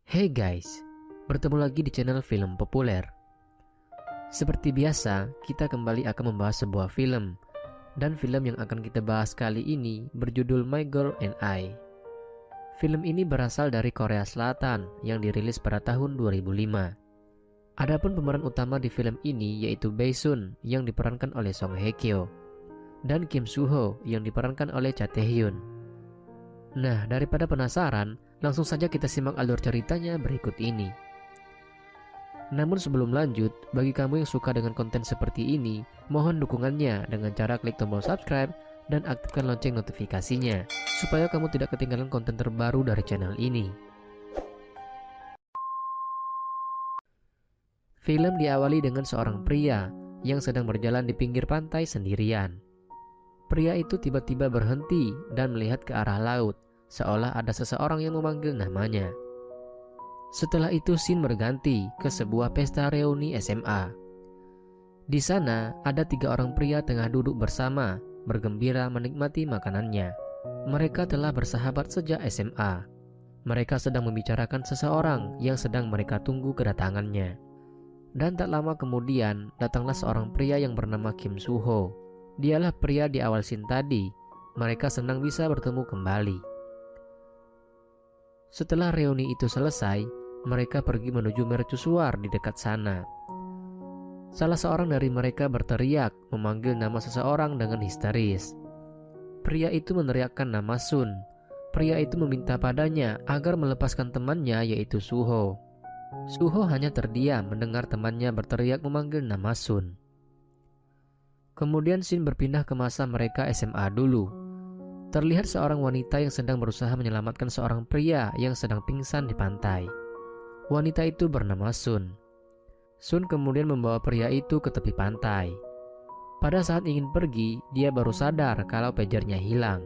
Hey guys, bertemu lagi di channel Film Populer. Seperti biasa, kita kembali akan membahas sebuah film. Dan film yang akan kita bahas kali ini berjudul My Girl and I. Film ini berasal dari Korea Selatan yang dirilis pada tahun 2005. Adapun pemeran utama di film ini yaitu Bae Sun yang diperankan oleh Song Hye Kyo dan Kim Soo Ho yang diperankan oleh Cha Tae Hyun. Nah, daripada penasaran, langsung saja kita simak alur ceritanya berikut ini. Namun sebelum lanjut, bagi kamu yang suka dengan konten seperti ini, mohon dukungannya dengan cara klik tombol subscribe dan aktifkan lonceng notifikasinya, supaya kamu tidak ketinggalan konten terbaru dari channel ini. Film diawali dengan seorang pria yang sedang berjalan di pinggir pantai sendirian. Pria itu tiba-tiba berhenti dan melihat ke arah laut, seolah ada seseorang yang memanggil namanya. Setelah itu scene berganti ke sebuah pesta reuni SMA. Di sana ada 3 orang pria tengah duduk bersama, bergembira menikmati makanannya. Mereka telah bersahabat sejak SMA. Mereka sedang membicarakan seseorang yang sedang mereka tunggu kedatangannya. Dan tak lama kemudian datanglah seorang pria yang bernama Kim Soo Ho. Dialah pria di awal scene tadi. Mereka senang bisa bertemu kembali. Setelah reuni itu selesai, mereka pergi menuju mercusuar di dekat sana. Salah seorang dari mereka berteriak memanggil nama seseorang dengan histeris. Pria itu meneriakkan nama Sun. Pria itu meminta padanya agar melepaskan temannya yaitu Soo Ho. Soo Ho hanya terdiam mendengar temannya berteriak memanggil nama Sun. Kemudian scene berpindah ke masa mereka SMA dulu. Terlihat seorang wanita yang sedang berusaha menyelamatkan seorang pria yang sedang pingsan di pantai. Wanita itu bernama Sun. Sun kemudian membawa pria itu ke tepi pantai. Pada saat ingin pergi, dia baru sadar kalau pagernya hilang.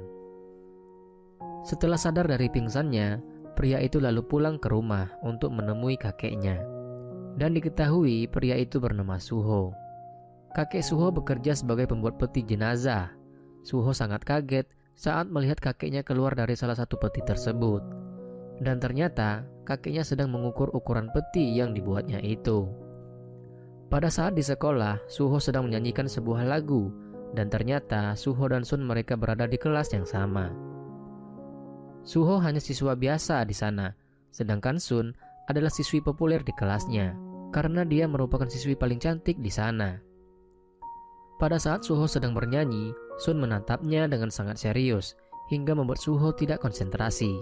Setelah sadar dari pingsannya, pria itu lalu pulang ke rumah untuk menemui kakeknya. Dan diketahui pria itu bernama Soo Ho. Kakek Soo Ho bekerja sebagai pembuat peti jenazah. Soo Ho sangat kaget saat melihat kakeknya keluar dari salah satu peti tersebut. Dan ternyata kakeknya sedang mengukur ukuran peti yang dibuatnya itu. Pada saat di sekolah, Soo Ho sedang menyanyikan sebuah lagu. Dan ternyata Soo Ho dan Sun mereka berada di kelas yang sama. Soo Ho hanya siswa biasa di sana, sedangkan Sun adalah siswi populer di kelasnya, karena dia merupakan siswi paling cantik di sana. Pada saat Soo Ho sedang bernyanyi, Sun menatapnya dengan sangat serius, hingga membuat Soo Ho tidak konsentrasi.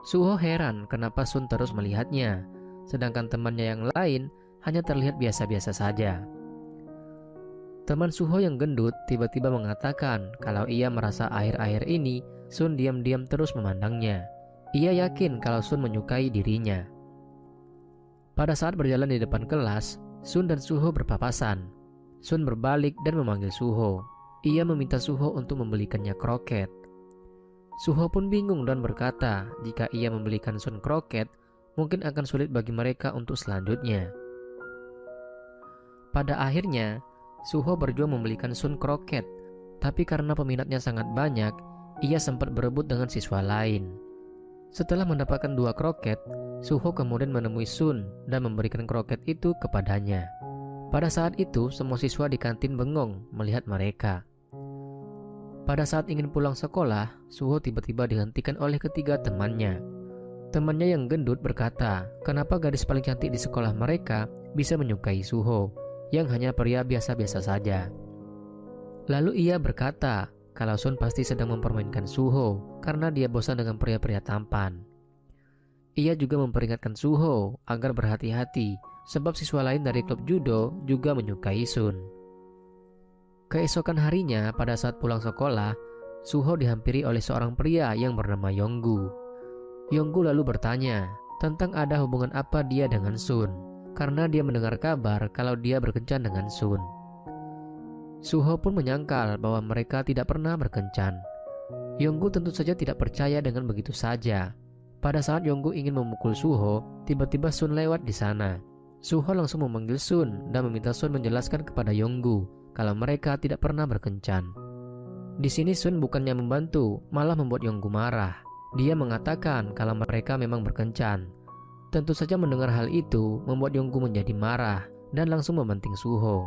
Soo Ho heran kenapa Sun terus melihatnya, sedangkan temannya yang lain hanya terlihat biasa-biasa saja. Teman Soo Ho yang gendut tiba-tiba mengatakan kalau ia merasa akhir-akhir ini Sun diam-diam terus memandangnya. Ia yakin kalau Sun menyukai dirinya. Pada saat berjalan di depan kelas, Sun dan Soo Ho berpapasan. Sun berbalik dan memanggil Soo Ho. Ia meminta Soo Ho untuk membelikannya kroket. Soo Ho pun bingung dan berkata jika ia membelikan Sun kroket, mungkin akan sulit bagi mereka untuk selanjutnya. Pada akhirnya, Soo Ho berjuang membelikan Sun kroket, tapi karena peminatnya sangat banyak, ia sempat berebut dengan siswa lain. Setelah mendapatkan 2 kroket, Soo Ho kemudian menemui Sun dan memberikan kroket itu kepadanya. Pada saat itu, semua siswa di kantin bengong melihat mereka. Pada saat ingin pulang sekolah, Soo Ho tiba-tiba dihentikan oleh ketiga temannya. Temannya yang gendut berkata, kenapa gadis paling cantik di sekolah mereka bisa menyukai Soo Ho, yang hanya pria biasa-biasa saja. Lalu ia berkata, kalau Sun pasti sedang mempermainkan Soo Ho karena dia bosan dengan pria-pria tampan. Ia juga memperingatkan Soo Ho agar berhati-hati sebab siswa lain dari klub judo juga menyukai Sun. Keesokan harinya pada saat pulang sekolah, Soo Ho dihampiri oleh seorang pria yang bernama Yonggu. Yonggu lalu bertanya tentang ada hubungan apa dia dengan Sun karena dia mendengar kabar kalau dia berkencan dengan Sun. Soo Ho pun menyangkal bahwa mereka tidak pernah berkencan. Yonggu tentu saja tidak percaya dengan begitu saja. Pada saat Yonggu ingin memukul Soo Ho, tiba-tiba Sun lewat di sana. Soo Ho langsung memanggil Sun dan meminta Sun menjelaskan kepada Yonggu kalau mereka tidak pernah berkencan. Di sini Sun bukannya membantu, malah membuat Yonggu marah. Dia mengatakan kalau mereka memang berkencan, Tentu saja mendengar hal itu membuat Yonggu menjadi marah dan langsung membanting Suho.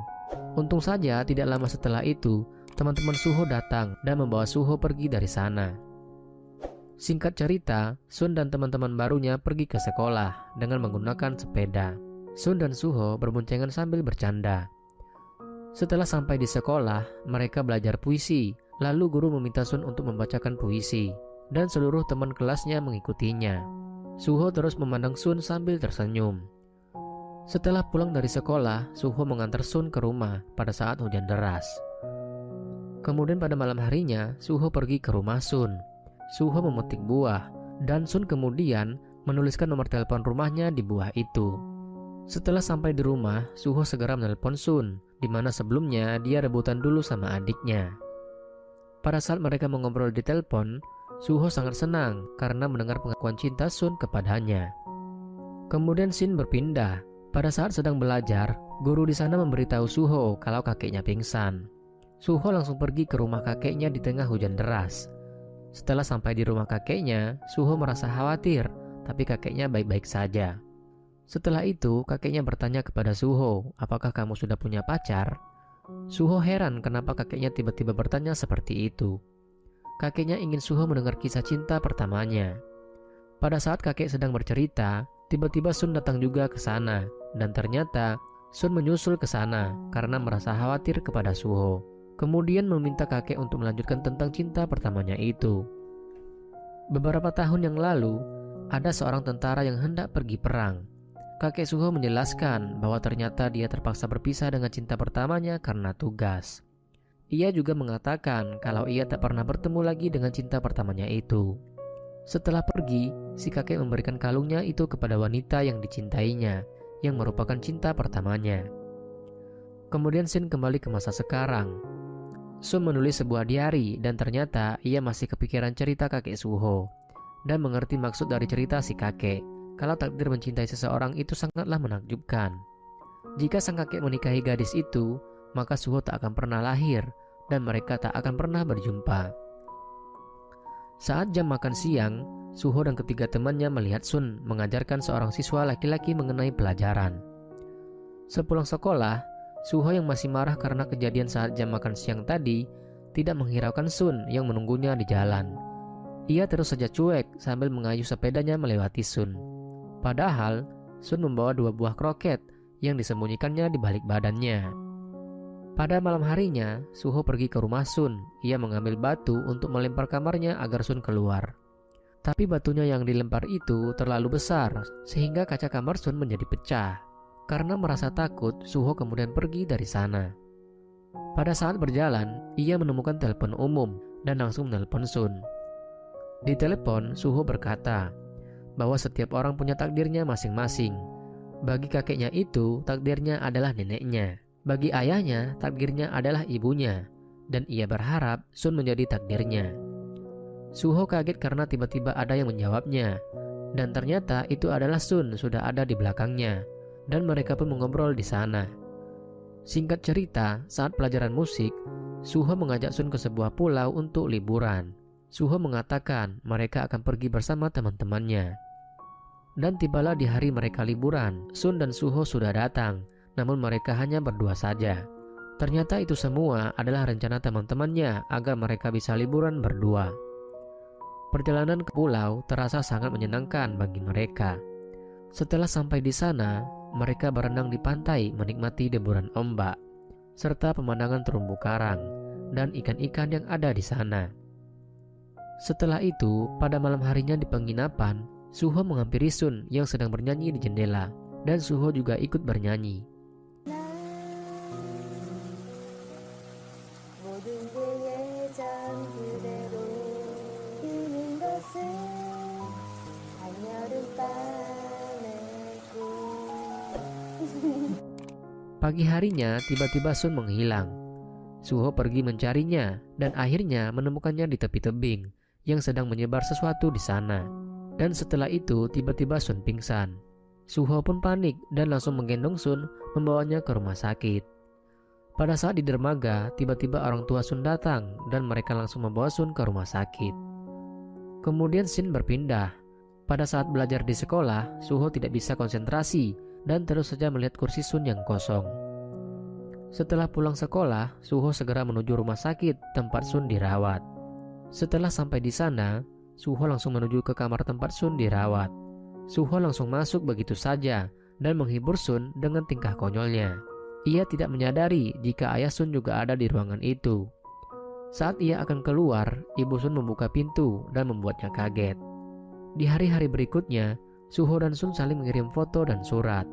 Untung saja tidak lama setelah itu, teman-teman Suho datang dan membawa Suho pergi dari sana. Singkat cerita, Sun dan teman-teman barunya pergi ke sekolah dengan menggunakan sepeda. Sun dan Suho berboncengan sambil bercanda. Setelah sampai di sekolah, mereka belajar puisi. Lalu guru meminta Sun untuk membacakan puisi, dan seluruh teman kelasnya mengikutinya. Suho terus memandang Sun sambil tersenyum. Setelah pulang dari sekolah, Suho mengantar Sun ke rumah pada saat hujan deras. Kemudian pada malam harinya, Suho pergi ke rumah Sun. Suho memetik buah, dan Sun kemudian menuliskan nomor telepon rumahnya di buah itu. Setelah sampai di rumah, Suho segera menelpon Sun, di mana sebelumnya dia rebutan dulu sama adiknya. Pada saat mereka mengobrol di telepon, Suho sangat senang karena mendengar pengakuan cinta Sun kepadanya. Kemudian scene berpindah. Pada saat sedang belajar, guru di sana memberitahu Suho kalau kakeknya pingsan. Suho langsung pergi ke rumah kakeknya di tengah hujan deras. Setelah sampai di rumah kakeknya, Suho merasa khawatir, tapi kakeknya baik-baik saja. Setelah itu, kakeknya bertanya kepada Suho, "Apakah kamu sudah punya pacar?" Suho heran kenapa kakeknya tiba-tiba bertanya seperti itu. Kakeknya ingin Suho mendengar kisah cinta pertamanya. Pada saat kakek sedang bercerita, tiba-tiba Sun datang juga ke sana, dan ternyata Sun menyusul ke sana karena merasa khawatir kepada Suho. Kemudian meminta kakek untuk melanjutkan tentang cinta pertamanya itu. Beberapa tahun yang lalu, ada seorang tentara yang hendak pergi perang. Kakek Suho menjelaskan bahwa ternyata dia terpaksa berpisah dengan cinta pertamanya karena tugas. Ia juga mengatakan kalau ia tak pernah bertemu lagi dengan cinta pertamanya itu. Setelah pergi, si kakek memberikan kalungnya itu kepada wanita yang dicintainya, yang merupakan cinta pertamanya. Kemudian Sin kembali ke masa sekarang. Sun menulis sebuah diari dan ternyata ia masih kepikiran cerita kakek Suho dan mengerti maksud dari cerita si kakek. Kalau takdir mencintai seseorang itu sangatlah menakjubkan. Jika sang kakek menikahi gadis itu, maka Suho tak akan pernah lahir dan mereka tak akan pernah berjumpa. Saat jam makan siang, Suho dan ketiga temannya melihat Sun mengajarkan seorang siswa laki-laki mengenai pelajaran. Sepulang sekolah, Suho yang masih marah karena kejadian saat jam makan siang tadi tidak menghiraukan Sun yang menunggunya di jalan. Ia terus saja cuek sambil mengayuh sepedanya melewati Sun. Padahal, Sun membawa 2 buah kroket yang disembunyikannya di balik badannya. Pada malam harinya, Suho pergi ke rumah Sun. Ia mengambil batu untuk melempar kamarnya agar Sun keluar. Tapi batunya yang dilempar itu terlalu besar, sehingga kaca kamar Sun menjadi pecah. Karena merasa takut, Suho kemudian pergi dari sana. Pada saat berjalan, ia menemukan telepon umum dan langsung menelpon Sun. Di telepon, Suho berkata bahwa setiap orang punya takdirnya masing-masing. Bagi kakeknya itu, takdirnya adalah neneknya. Bagi ayahnya, takdirnya adalah ibunya. Dan ia berharap Sun menjadi takdirnya. Suho kaget karena tiba-tiba ada yang menjawabnya. Dan ternyata itu adalah Sun sudah ada di belakangnya. Dan mereka pun mengobrol di sana. Singkat cerita, saat pelajaran musik, Suho mengajak Sun ke sebuah pulau untuk liburan. Suho mengatakan mereka akan pergi bersama teman-temannya. Dan tibalah di hari mereka liburan, Sun dan Suho sudah datang, namun mereka hanya berdua saja. Ternyata itu semua adalah rencana teman-temannya agar mereka bisa liburan berdua. Perjalanan ke pulau terasa sangat menyenangkan bagi mereka. Setelah sampai di sana, mereka berenang di pantai menikmati deburan ombak, serta pemandangan terumbu karang dan ikan-ikan yang ada di sana. Setelah itu, pada malam harinya di penginapan, Suho menghampiri Sun yang sedang bernyanyi di jendela, dan Suho juga ikut bernyanyi. Pagi harinya, tiba-tiba Sun menghilang. Suho pergi mencarinya dan akhirnya menemukannya di tepi tebing yang sedang menyebar sesuatu di sana. Dan setelah itu tiba-tiba Sun pingsan. Suho pun panik dan langsung menggendong Sun membawanya ke rumah sakit. Pada saat di dermaga, tiba-tiba orang tua Sun datang dan mereka langsung membawa Sun ke rumah sakit. Kemudian scene berpindah. Pada saat belajar di sekolah, Suho tidak bisa konsentrasi dan terus saja melihat kursi Sun yang kosong. Setelah pulang sekolah, Suho segera menuju rumah sakit tempat Sun dirawat. Setelah sampai di sana, Suho langsung menuju ke kamar tempat Sun dirawat. Suho langsung masuk begitu saja dan menghibur Sun dengan tingkah konyolnya. Ia tidak menyadari jika ayah Sun juga ada di ruangan itu. Saat ia akan keluar, ibu Sun membuka pintu dan membuatnya kaget. Di hari-hari berikutnya, Suho dan Sun saling mengirim foto dan surat.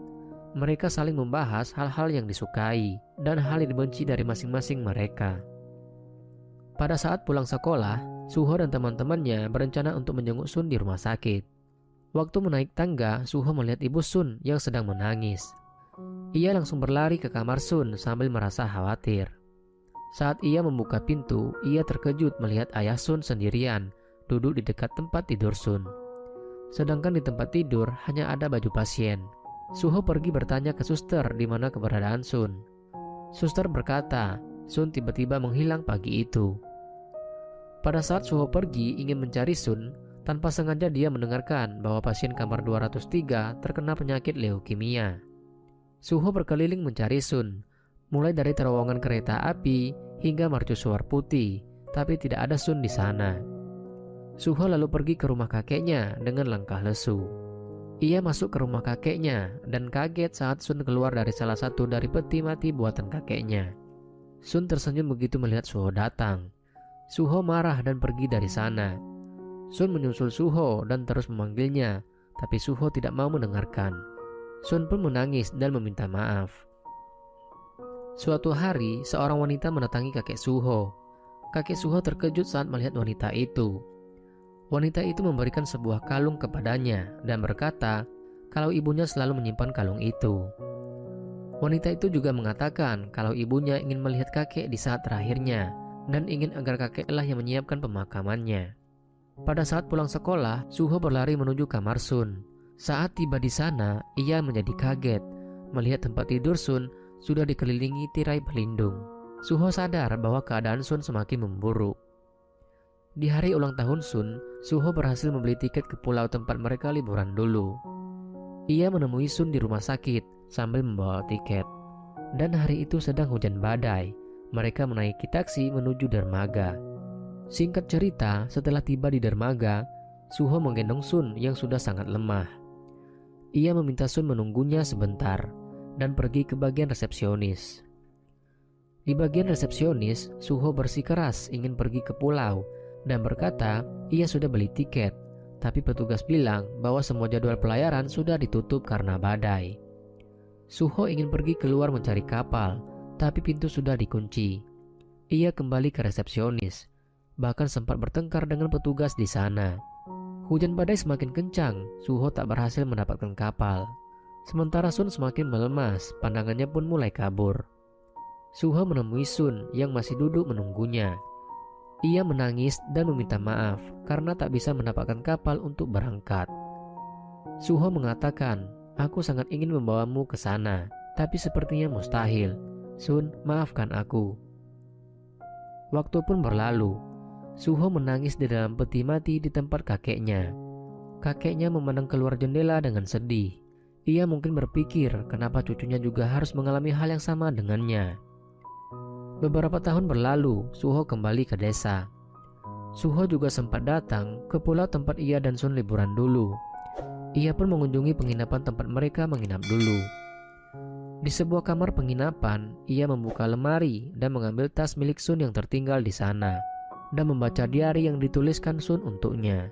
Mereka saling membahas hal-hal yang disukai dan hal yang dibenci dari masing-masing mereka. Pada saat pulang sekolah, Suho dan teman-temannya berencana untuk menjenguk Sun di rumah sakit. Waktu menaik tangga, Suho melihat ibu Sun yang sedang menangis. Ia langsung berlari ke kamar Sun sambil merasa khawatir. Saat ia membuka pintu, ia terkejut melihat ayah Sun sendirian duduk di dekat tempat tidur Sun. Sedangkan di tempat tidur hanya ada baju pasien. Suho pergi bertanya ke suster di mana keberadaan Sun. Suster berkata, Sun tiba-tiba menghilang pagi itu. Pada saat Suho pergi ingin mencari Sun, tanpa sengaja dia mendengarkan bahwa pasien kamar 203 terkena penyakit leukemia. Suho berkeliling mencari Sun, mulai dari terowongan kereta api hingga mercusuar putih, tapi tidak ada Sun di sana. Suho lalu pergi ke rumah kakeknya dengan langkah lesu. Ia masuk ke rumah kakeknya dan kaget saat Sun keluar dari salah satu dari peti mati buatan kakeknya. Sun tersenyum begitu melihat Suho datang. Suho marah dan pergi dari sana. Sun menyusul Suho dan terus memanggilnya, tapi Suho tidak mau mendengarkan. Sun pun menangis dan meminta maaf. Suatu hari, seorang wanita mendatangi kakek Suho. Kakek Suho terkejut saat melihat wanita itu. Wanita itu memberikan sebuah kalung kepadanya dan berkata kalau ibunya selalu menyimpan kalung itu. Wanita itu juga mengatakan kalau ibunya ingin melihat kakek di saat terakhirnya dan ingin agar kakeklah yang menyiapkan pemakamannya. Pada saat pulang sekolah, Suho berlari menuju kamar Sun. Saat tiba di sana, ia menjadi kaget melihat tempat tidur Sun sudah dikelilingi tirai pelindung. Suho sadar bahwa keadaan Sun semakin memburuk. Di hari ulang tahun Sun, Suho berhasil membeli tiket ke pulau tempat mereka liburan dulu. Ia menemui Sun di rumah sakit sambil membawa tiket. Dan hari itu sedang hujan badai. Mereka menaiki taksi menuju dermaga. Singkat cerita, setelah tiba di dermaga, Suho menggendong Sun yang sudah sangat lemah. Ia meminta Sun menunggunya sebentar dan pergi ke bagian resepsionis. Di bagian resepsionis, Suho bersikeras ingin pergi ke pulau dan berkata ia sudah beli tiket, tapi petugas bilang bahwa semua jadwal pelayaran sudah ditutup karena badai. Suho ingin pergi keluar mencari kapal, tapi pintu sudah dikunci. Ia kembali ke resepsionis, bahkan sempat bertengkar dengan petugas di sana. Hujan badai semakin kencang, Suho tak berhasil mendapatkan kapal. Sementara Sun semakin melemas, pandangannya pun mulai kabur. Suho menemui Sun yang masih duduk menunggunya. Ia menangis dan meminta maaf karena tak bisa mendapatkan kapal untuk berangkat. Suho mengatakan, aku sangat ingin membawamu ke sana, tapi sepertinya mustahil. Sun, maafkan aku. Waktu pun berlalu. Suho menangis di dalam peti mati di tempat kakeknya. Kakeknya memandang keluar jendela dengan sedih. Ia mungkin berpikir kenapa cucunya juga harus mengalami hal yang sama dengannya. Beberapa tahun berlalu, Suho kembali ke desa. Suho juga sempat datang ke pulau tempat ia dan Sun liburan dulu. Ia pun mengunjungi penginapan tempat mereka menginap dulu. Di sebuah kamar penginapan, ia membuka lemari dan mengambil tas milik Sun yang tertinggal di sana dan membaca diari yang dituliskan Sun untuknya.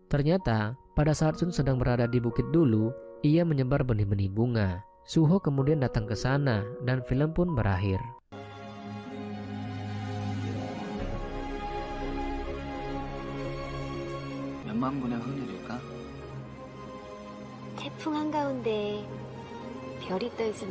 Ternyata, pada saat Sun sedang berada di bukit dulu, ia menyebar benih-benih bunga. Suho kemudian datang ke sana dan film pun berakhir. 몇만 분의 흥일일까? 태풍 한가운데 별이 떠 있으면